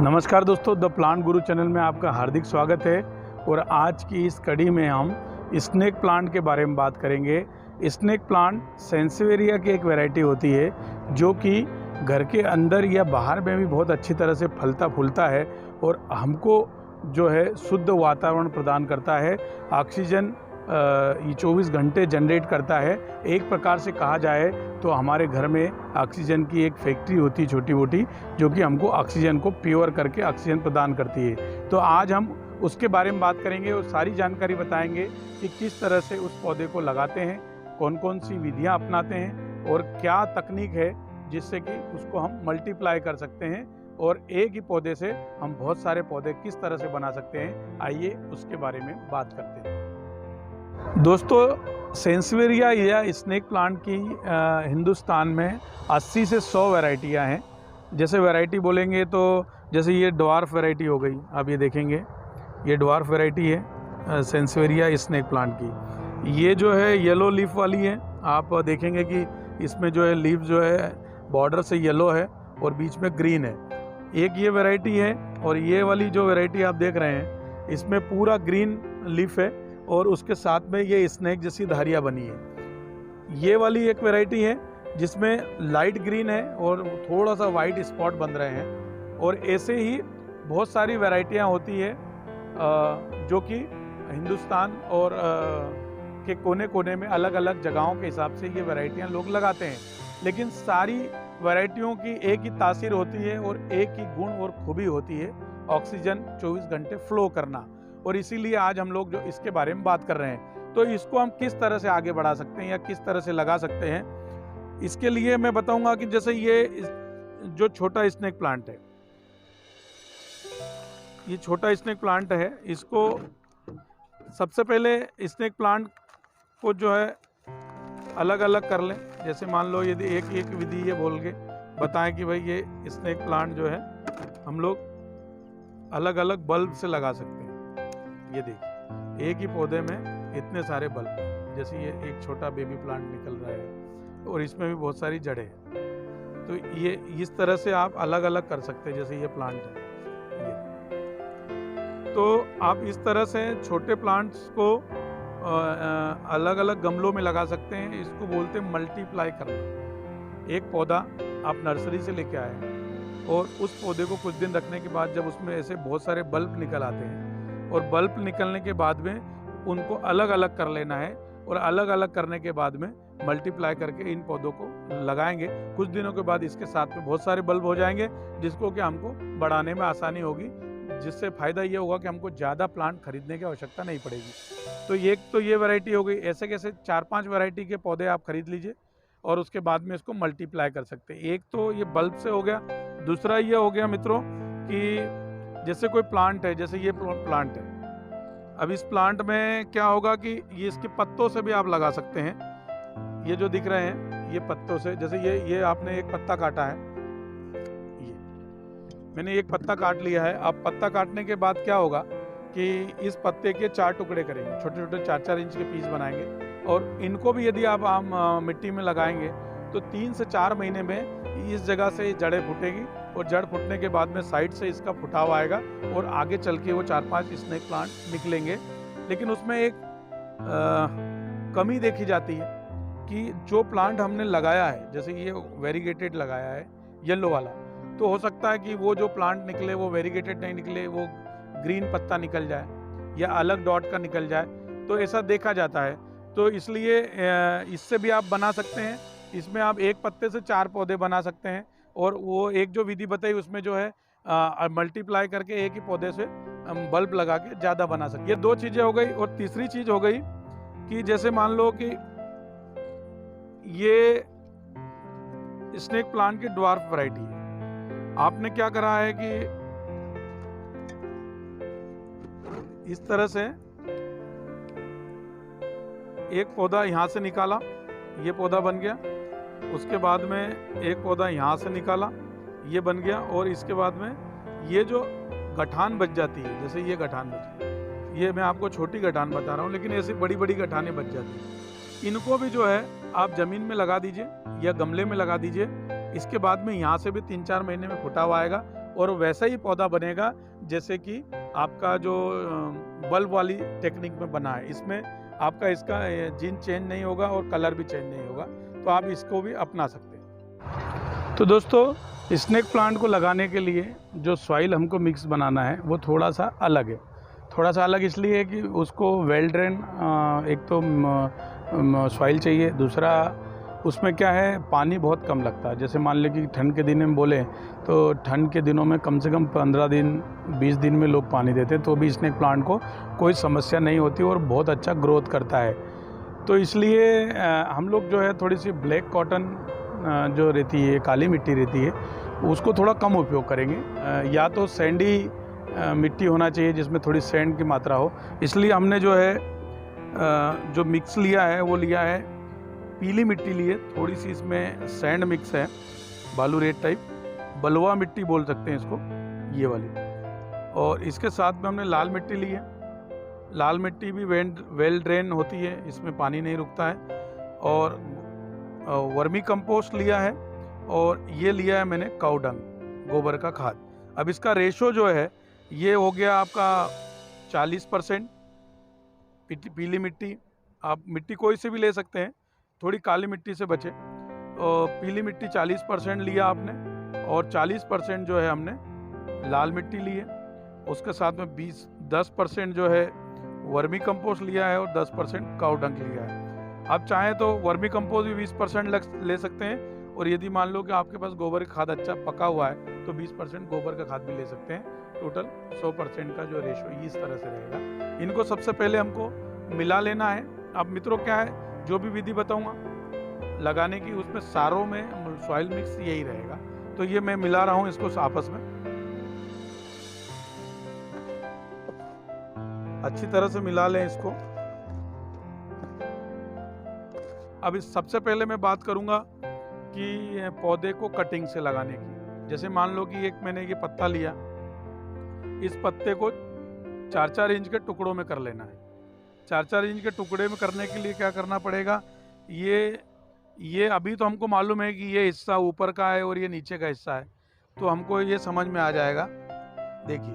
नमस्कार दोस्तों, the plant Guru channel में आपका हार्दिक स्वागत है। और आज की इस कड़ी में हम स्नेक प्लांट के बारे में बात करेंगे। स्नेक प्लांट सेंसेवेरिया की एक वैरायटी होती है जो कि घर के अंदर या बाहर में भी बहुत अच्छी तरह से फलता फूलता है और हमको जो है शुद्ध वातावरण प्रदान करता है। ऑक्सीजन ये 24 घंटे जनरेट करता है। एक प्रकार से कहा जाए तो हमारे घर में ऑक्सीजन की एक फैक्ट्री होती है छोटी मोटी, जो कि हमको ऑक्सीजन को प्योर करके ऑक्सीजन प्रदान करती है। तो आज हम उसके बारे में बात करेंगे और सारी जानकारी बताएंगे कि किस तरह से उस पौधे को लगाते हैं, कौन कौन सी विधियां अपनाते हैं और क्या तकनीक है जिससे कि उसको हम मल्टीप्लाई कर सकते हैं और एक ही पौधे से हम बहुत सारे पौधे किस तरह से बना सकते हैं। आइए उसके बारे में बात करते हैं। दोस्तों, सेंसेवेरिया या स्नेक प्लांट की हिंदुस्तान में 80 से 100 वैरायटियाँ हैं। जैसे वैरायटी बोलेंगे तो जैसे ये ड्वार्फ वैरायटी हो गई, आप ये देखेंगे ये ड्वार्फ वैरायटी है सेंसेवेरिया स्नेक प्लांट की। ये जो है येलो लीफ वाली है। आप देखेंगे कि इसमें जो है लीफ जो है बॉर्डर से येलो है और बीच में ग्रीन है। एक ये वैरायटी है और ये वाली जो वैरायटी आप देख रहे हैं इसमें पूरा ग्रीन लीफ है और उसके साथ में ये स्नेक जैसी धारियाँ बनी है। ये वाली एक वैरायटी है जिसमें लाइट ग्रीन है और थोड़ा सा वाइट स्पॉट बन रहे हैं। और ऐसे ही बहुत सारी वैरायटियाँ होती है जो कि हिंदुस्तान और के कोने कोने में अलग अलग जगहों के हिसाब से ये वैरायटियाँ लोग लगाते हैं। लेकिन सारी वैरायटियों की एक ही तासीर होती है और एक ही गुण और खूबी होती है, ऑक्सीजन 24 घंटे फ्लो करना। और इसीलिए आज हम लोग जो इसके बारे में बात कर रहे हैं, तो इसको हम किस तरह से आगे बढ़ा सकते हैं या किस तरह से लगा सकते हैं, इसके लिए मैं बताऊंगा कि जैसे ये जो छोटा स्नेक प्लांट है, ये छोटा स्नेक प्लांट है, इसको सबसे पहले स्नेक प्लांट को जो है अलग अलग कर लें। जैसे मान लो यदि एक एक विधि ये बोल के बताएं कि भाई ये स्नेक प्लांट जो है हम लोग अलग अलग बल्ब से लगा सकते हैं। ये देखिए एक ही पौधे में इतने सारे बल्ब, जैसे ये एक छोटा बेबी प्लांट निकल रहा है और इसमें भी बहुत सारी जड़ें हैं। तो ये इस तरह से आप अलग अलग कर सकते हैं। जैसे ये प्लांट है ये, तो आप इस तरह से छोटे प्लांट्स को अलग अलग गमलों में लगा सकते हैं। इसको बोलते हैं मल्टीप्लाई करना। एक पौधा आप नर्सरी से लेके आए और उस पौधे को कुछ दिन रखने के बाद जब उसमें ऐसे बहुत सारे बल्ब निकल आते हैं और बल्ब निकलने के बाद में उनको अलग अलग कर लेना है और अलग अलग करने के बाद में मल्टीप्लाई करके इन पौधों को लगाएंगे। कुछ दिनों के बाद इसके साथ में बहुत सारे बल्ब हो जाएंगे जिसको कि हमको बढ़ाने में आसानी होगी, जिससे फ़ायदा ये होगा कि हमको ज़्यादा प्लांट खरीदने की आवश्यकता नहीं पड़ेगी। तो ये वैरायटी हो गई। ऐसे कैसे 4-5 वैरायटी के पौधे आप खरीद लीजिए और उसके बाद में इसको मल्टीप्लाई कर सकते हैं। एक तो ये बल्ब से हो गया। दूसरा ये हो गया मित्रों कि जैसे कोई प्लांट है, जैसे ये प्लांट है, अब इस प्लांट में क्या होगा कि ये इसके पत्तों से भी आप लगा सकते हैं। ये जो दिख रहे हैं ये पत्तों से, जैसे ये आपने एक पत्ता काटा है, ये मैंने एक पत्ता काट लिया है। अब पत्ता काटने के बाद क्या होगा कि इस पत्ते के 4 टुकड़े करेंगे, छोटे छोटे 4-4 इंच के पीस बनाएंगे और इनको भी यदि आप मिट्टी में लगाएंगे तो 3 से 4 महीने में इस जगह से जड़ें फूटेगी और जड़ फूटने के बाद में साइड से इसका फुटाव आएगा और आगे चल के वो 4-5 स्नेक प्लांट निकलेंगे। लेकिन उसमें एक कमी देखी जाती है कि जो प्लांट हमने लगाया है, जैसे ये वेरीगेटेड लगाया है येलो वाला, तो हो सकता है कि वो जो प्लांट निकले वो वेरीगेटेड नहीं निकले, वो ग्रीन पत्ता निकल जाए या अलग डॉट का निकल जाए। तो ऐसा देखा जाता है। तो इसलिए इससे भी आप बना सकते हैं। इसमें आप एक पत्ते से 4 पौधे बना सकते हैं और वो एक जो विधि बताई उसमें जो है मल्टीप्लाई करके एक ही पौधे से बल्ब लगा के ज़्यादा बना सकते। ये 2 चीज़ें हो गई। और तीसरी चीज़ हो गई कि जैसे मान लो कि ये स्नेक प्लांट की ड्वार्फ वैरायटी है। आपने क्या करा है कि इस तरह से एक पौधा यहाँ से निकाला, ये पौधा बन गया। उसके बाद में एक पौधा यहाँ से निकाला, ये बन गया। और इसके बाद में ये जो गठान बच जाती है, जैसे ये गठान बची, ये मैं आपको छोटी गठान बता रहा हूँ, लेकिन ऐसी बड़ी बड़ी गठानें बच जाती हैं। इनको भी जो है आप ज़मीन में लगा दीजिए या गमले में लगा दीजिए। इसके बाद में यहाँ से भी 3-4 महीने में फुटाव आएगा और वैसा ही पौधा बनेगा जैसे कि आपका जो बल्ब वाली टेक्निक में बना है। इसमें आपका इसका जीन चेंज नहीं होगा और कलर भी चेंज नहीं होगा, तो आप इसको भी अपना सकते हैं। तो दोस्तों स्नेक प्लांट को लगाने के लिए जो सॉइल हमको मिक्स बनाना है वो थोड़ा सा अलग है। थोड़ा सा अलग इसलिए है कि उसको वेल ड्रेन एक तो सॉइल चाहिए, दूसरा उसमें क्या है पानी बहुत कम लगता है। जैसे मान लें कि ठंड के दिन में बोले तो ठंड के दिनों में कम से कम 15 दिन 20 दिन में लोग पानी देते हैं, तो भी स्नेक प्लांट को कोई समस्या नहीं होती और बहुत अच्छा ग्रोथ करता है। तो इसलिए हम लोग जो है थोड़ी सी ब्लैक कॉटन जो रहती है, काली मिट्टी रहती है, उसको थोड़ा कम उपयोग करेंगे। या तो सैंडी मिट्टी होना चाहिए जिसमें थोड़ी सैंड की मात्रा हो। इसलिए हमने जो है जो मिक्स लिया है वो लिया है पीली मिट्टी लिए, थोड़ी सी इसमें सैंड मिक्स है, बालू रेत टाइप, बलुआ मिट्टी बोल सकते हैं इसको, ये वाली। और इसके साथ में हमने लाल मिट्टी ली है। लाल मिट्टी भी वेल ड्रेन होती है, इसमें पानी नहीं रुकता है। और वर्मी कंपोस्ट लिया है, और ये लिया है मैंने काऊ डंग, गोबर का खाद। अब इसका रेशो जो है ये हो गया आपका 40% पीली मिट्टी, आप मिट्टी कोई से भी ले सकते हैं, थोड़ी काली मिट्टी से बचे। और पीली मिट्टी 40% लिया आपने, और 40% जो है हमने लाल मिट्टी ली है। उसके साथ में 10% जो है वर्मी कंपोस्ट लिया है, और 10% काऊ डंग लिया है। आप चाहें तो वर्मी कंपोस्ट भी 20% ले सकते हैं, और यदि मान लो कि आपके पास गोबर का खाद अच्छा पका हुआ है तो 20% गोबर का खाद भी ले सकते हैं। टोटल 100% का जो रेशो इस तरह से रहेगा। इनको सबसे पहले हमको मिला लेना है। अब मित्रों क्या है, जो भी विधि बताऊंगा लगाने की, उसमें सारों में सॉइल मिक्स यही रहेगा। तो ये मैं मिला रहा हूँ इसको आपस में अच्छी तरह से मिला लें इसको। अब इस सबसे पहले मैं बात करूंगा कि पौधे को कटिंग से लगाने की। जैसे मान लो कि एक मैंने ये पत्ता लिया, इस पत्ते को 4-4 इंच के टुकड़ों में कर लेना है। 4-4 इंच के टुकड़े में करने के लिए क्या करना पड़ेगा, ये अभी तो हमको मालूम है कि ये हिस्सा ऊपर का है और ये नीचे का हिस्सा है, तो हमको ये समझ में आ जाएगा। देखिए,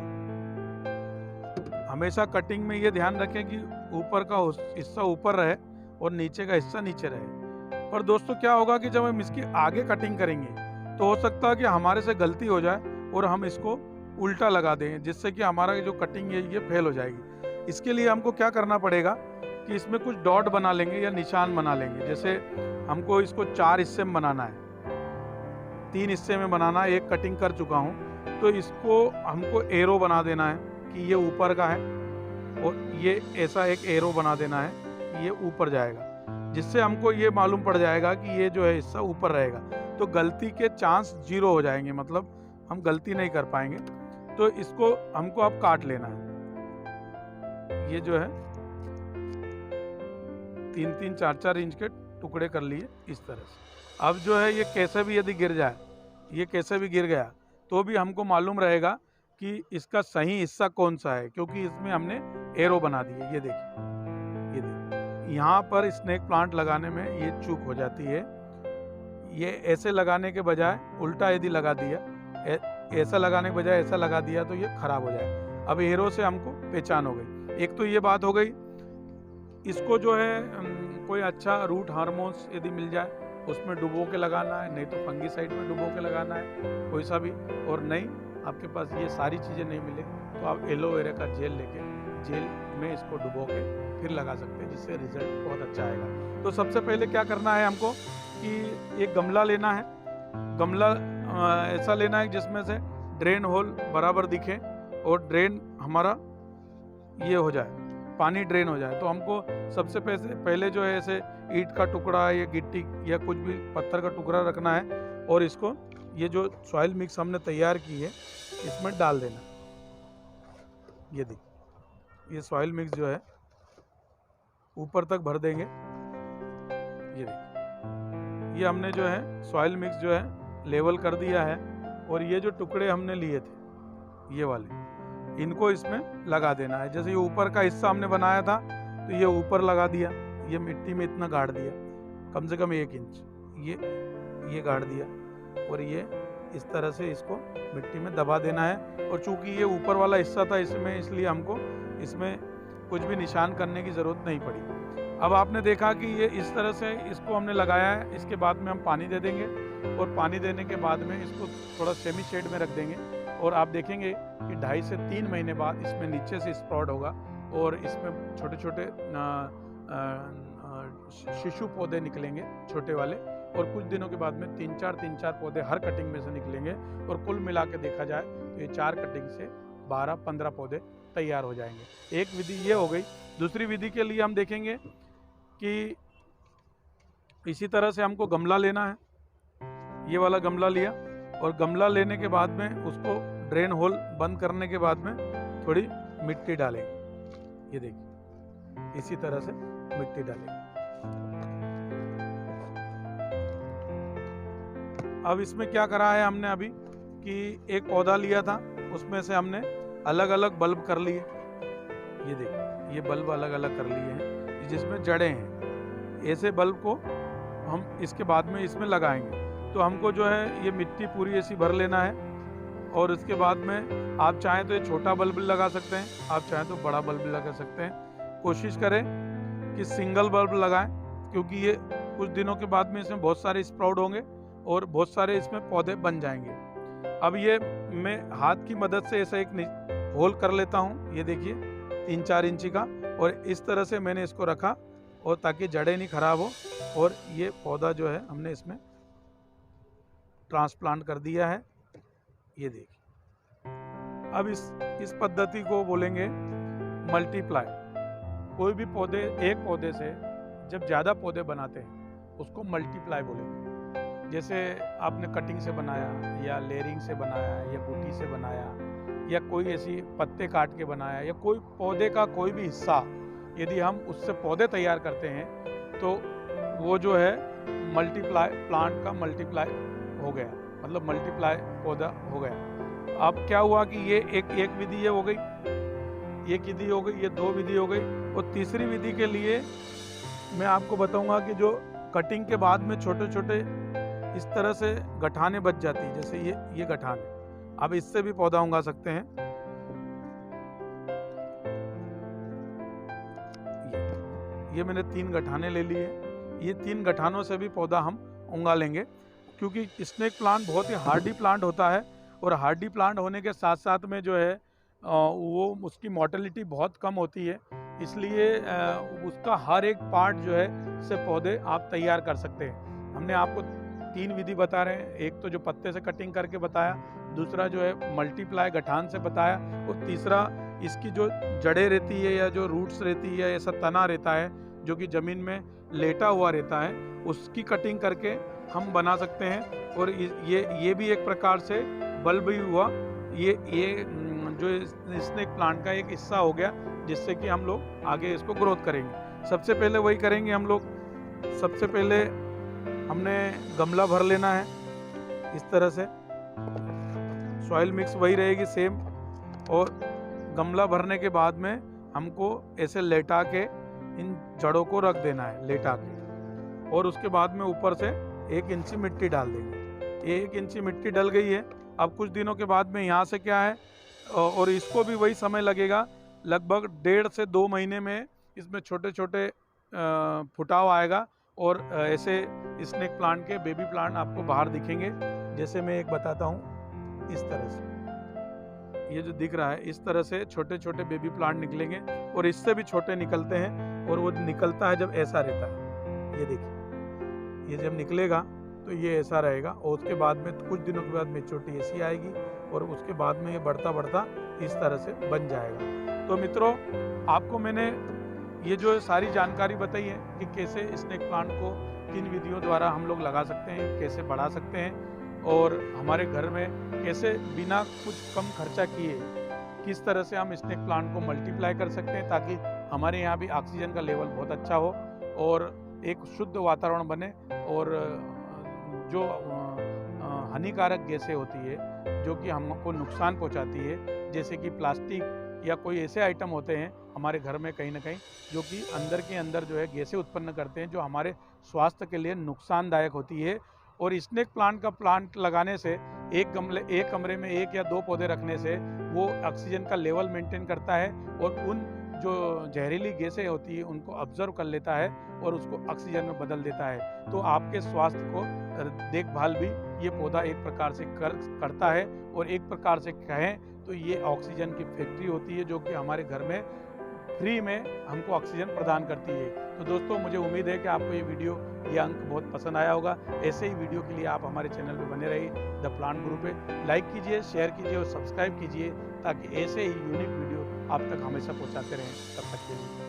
हमेशा कटिंग में ये ध्यान रखें कि ऊपर का हिस्सा ऊपर रहे और नीचे का हिस्सा नीचे रहे। पर दोस्तों क्या होगा कि जब हम इसकी आगे कटिंग करेंगे तो हो सकता है कि हमारे से गलती हो जाए और हम इसको उल्टा लगा दें, जिससे कि हमारा जो कटिंग है ये फेल हो जाएगी। इसके लिए हमको क्या करना पड़ेगा कि इसमें कुछ डॉट बना लेंगे या निशान बना लेंगे। जैसे हमको इसको 4 हिस्से में बनाना है, 3 हिस्से में बनाना है, एक कटिंग कर चुका हूँ, तो इसको हमको एरो बना देना है कि ये ऊपर का है, और ये ऐसा एक एरो बना देना है कि ये ऊपर जाएगा, जिससे हमको ये मालूम पड़ जाएगा कि ये जो है हिस्सा ऊपर रहेगा। तो गलती के चांस 0 हो जाएंगे, मतलब हम गलती नहीं कर पाएंगे। तो इसको हमको अब काट लेना है। ये जो है 3-3, 4-4 इंच के टुकड़े कर लिए इस तरह से। अब जो है ये कैसे भी यदि गिर जाए, ये कैसे भी गिर गया तो भी हमको मालूम रहेगा कि इसका सही हिस्सा कौन सा है, क्योंकि इसमें हमने एरो बना दी है। ये देखिए, ये देखिए, यहाँ पर स्नेक प्लांट लगाने में ये चूक हो जाती है। ये ऐसे लगाने के बजाय उल्टा यदि लगा दिया, ऐसा लगाने के बजाय ऐसा लगा दिया तो ये खराब हो जाए। अब एरो से हमको पहचान हो गई। एक तो ये बात हो गई। इसको जो है कोई अच्छा रूट हार्मोन्स यदि मिल जाए उसमें डुबो के लगाना है, नहीं तो फंगीसाइड में डुबो के लगाना है कोई सा भी। और नहीं आपके पास ये सारी चीज़ें नहीं मिले तो आप एलोवेरा का जेल लेके जेल में इसको डुबो के फिर लगा सकते हैं, जिससे रिजल्ट बहुत अच्छा आएगा। तो सबसे पहले क्या करना है हमको कि एक गमला लेना है। गमला ऐसा लेना है जिसमें से ड्रेन होल बराबर दिखे और ड्रेन हमारा ये हो जाए, पानी ड्रेन हो जाए। तो हमको सबसे पहले जो है ऐसे ईंट का टुकड़ा या गिट्टी या कुछ भी पत्थर का टुकड़ा रखना है, और इसको ये जो सॉइल मिक्स हमने तैयार की है इसमें डाल देना। ये देखिए, ये सॉइल मिक्स जो है ऊपर तक भर देंगे। ये देखिए, ये हमने जो है सॉइल मिक्स जो है लेवल कर दिया है। और ये जो टुकड़े हमने लिए थे ये वाले, इनको इसमें लगा देना है। जैसे ये ऊपर का हिस्सा हमने बनाया था तो ये ऊपर लगा दिया, ये मिट्टी में इतना गाड़ दिया, कम से कम 1 इंच ये गाड़ दिया, और ये इस तरह से इसको मिट्टी में दबा देना है। और चूंकि ये ऊपर वाला हिस्सा था इसमें, इसलिए हमको इसमें कुछ भी निशान करने की ज़रूरत नहीं पड़ी। अब आपने देखा कि ये इस तरह से इसको हमने लगाया है। इसके बाद में हम पानी दे देंगे और पानी देने के बाद में इसको थोड़ा सेमी शेड में रख देंगे और आप देखेंगे कि 2.5 से 3 महीने बाद इसमें नीचे से स्प्राउट होगा और इसमें छोटे छोटे शिशु पौधे निकलेंगे छोटे वाले, और कुछ दिनों के बाद में 3-4 पौधे हर कटिंग में से निकलेंगे और कुल मिला के देखा जाए तो ये 4 कटिंग से 12-15 पौधे तैयार हो जाएंगे। एक विधि ये हो गई। दूसरी विधि के लिए हम देखेंगे कि इसी तरह से हमको गमला लेना है। ये वाला गमला लिया और गमला लेने के बाद में उसको ड्रेन होल बंद करने के बाद में थोड़ी मिट्टी डालेंगे। ये देखिए इसी तरह से मिट्टी डालेंगे। अब इसमें क्या करा है हमने अभी कि एक पौधा लिया था, उसमें से हमने अलग अलग बल्ब कर लिए। ये देखिए ये बल्ब अलग अलग कर लिए हैं जिसमें जड़ें हैं। ऐसे बल्ब को हम इसके बाद में इसमें लगाएंगे। तो हमको जो है ये मिट्टी पूरी ऐसी भर लेना है और उसके बाद में आप चाहें तो ये छोटा बल्ब लगा सकते हैं, आप चाहें तो बड़ा बल्ब लगा सकते हैं। कोशिश करें कि सिंगल बल्ब लगाएं, क्योंकि ये कुछ दिनों के बाद में इसमें बहुत सारे स्प्राउट होंगे और बहुत सारे इसमें पौधे बन जाएंगे। अब ये मैं हाथ की मदद से ऐसा एक होल कर लेता हूँ। ये देखिए 3-4 इंची का, और इस तरह से मैंने इसको रखा और ताकि जड़ें नहीं खराब हो। और ये पौधा जो है हमने इसमें ट्रांसप्लांट कर दिया है। ये देखिए अब इस पद्धति को बोलेंगे मल्टीप्लाई। कोई भी पौधे, एक पौधे से जब ज़्यादा पौधे बनाते हैं उसको मल्टीप्लाई बोलेंगे। जैसे आपने कटिंग से बनाया या लेयरिंग से बनाया या बूटी से बनाया या कोई ऐसी पत्ते काट के बनाया या कोई पौधे का कोई भी हिस्सा यदि हम उससे पौधे तैयार करते हैं तो वो जो है मल्टीप्लाई, प्लांट का मल्टीप्लाई हो गया, मतलब मल्टीप्लाई पौधा हो गया। अब क्या हुआ कि ये एक विधि ये हो गई, एक विधि हो गई, ये 2 विधि हो गई। और तीसरी विधि के लिए मैं आपको बताऊंगा कि जो कटिंग के बाद में छोटे छोटे इस तरह से गठाने बच जाती है, जैसे ये गठाने, अब इससे भी पौधा उगा सकते हैं। ये मैंने 3 गठाने ले लिए। ये 3 गठानों से भी पौधा हम उगा लेंगे, क्योंकि स्नेक प्लांट बहुत ही हार्डी प्लांट होता है और हार्डी प्लांट होने के साथ साथ में जो है वो उसकी मोर्टेलिटी बहुत कम होती है। इसलिए उसका हर एक पार्ट जो है से पौधे आप तैयार कर सकते हैं। हमने आपको 3 विधि बता रहे हैं। एक तो जो पत्ते से कटिंग करके बताया, दूसरा जो है मल्टीप्लाई गठान से बताया, और तीसरा इसकी जो जड़ें रहती है या जो रूट्स रहती है, ऐसा तना रहता है जो कि ज़मीन में लेटा हुआ रहता है, उसकी कटिंग करके हम बना सकते हैं। और ये भी एक प्रकार से बल्ब ही हुआ। ये जो स्नेक प्लांट का एक हिस्सा हो गया, जिससे कि हम लोग आगे इसको ग्रोथ करेंगे। सबसे पहले वही करेंगे हम लोग। सबसे पहले हमने गमला भर लेना है इस तरह से, सॉइल मिक्स वही रहेगी सेम। और गमला भरने के बाद में हमको ऐसे लेटा के इन जड़ों को रख देना है, लेटा के, और उसके बाद में ऊपर से 1 इंची मिट्टी डाल देंगे। 1 इंची मिट्टी डल गई है। अब कुछ दिनों के बाद में यहाँ से क्या है, और इसको भी वही समय लगेगा, लगभग 1.5 से 2 महीने में इसमें छोटे छोटे फुटाव आएगा और ऐसे स्नेक प्लांट के बेबी प्लांट आपको बाहर दिखेंगे। जैसे मैं एक बताता हूँ, इस तरह से ये जो दिख रहा है, इस तरह से छोटे छोटे बेबी प्लांट निकलेंगे और इससे भी छोटे निकलते हैं। और वो निकलता है जब ऐसा रहता है, ये देखिए, ये जब निकलेगा तो ये ऐसा रहेगा। और उसके बाद में कुछ दिनों के बाद मेच्योरिटी ऐसी आएगी और उसके बाद में ये बढ़ता बढ़ता इस तरह से बन जाएगा। तो मित्रों, आपको मैंने ये जो सारी जानकारी बताई है कि कैसे स्नेक प्लांट को किन विधियों द्वारा हम लोग लगा सकते हैं, कैसे बढ़ा सकते हैं, और हमारे घर में कैसे बिना कुछ कम खर्चा किए किस तरह से हम स्नेक प्लांट को मल्टीप्लाई कर सकते हैं, ताकि हमारे यहाँ भी ऑक्सीजन का लेवल बहुत अच्छा हो और एक शुद्ध वातावरण बने। और जो हानिकारक गैसें होती है जो कि हमको नुकसान पहुँचाती है, जैसे कि प्लास्टिक या कोई ऐसे आइटम होते हैं हमारे घर में कहीं ना कहीं जो कि अंदर के अंदर जो है गैसें उत्पन्न करते हैं, जो हमारे स्वास्थ्य के लिए नुकसानदायक होती है, और स्नेक प्लांट का प्लांट लगाने से एक कमरे में 1 या 2 पौधे रखने से वो ऑक्सीजन का लेवल मेंटेन करता है और उन जो जहरीली गैसें होती है उनको ऑब्जर्व कर लेता है और उसको ऑक्सीजन में बदल देता है। तो आपके स्वास्थ्य को देखभाल भी ये पौधा एक प्रकार से करता है। और एक प्रकार से कहें तो ये ऑक्सीजन की फैक्ट्री होती है जो कि हमारे घर में फ्री में हमको ऑक्सीजन प्रदान करती है। तो दोस्तों, मुझे उम्मीद है कि आपको ये वीडियो, ये अंक बहुत पसंद आया होगा। ऐसे ही वीडियो के लिए आप हमारे चैनल पे बने रहिए, द प्लांट गुरु पे लाइक कीजिए, शेयर कीजिए और सब्सक्राइब कीजिए ताकि ऐसे ही यूनिक वीडियो आप तक हमेशा पहुंचाते रहें। तब तक के लिए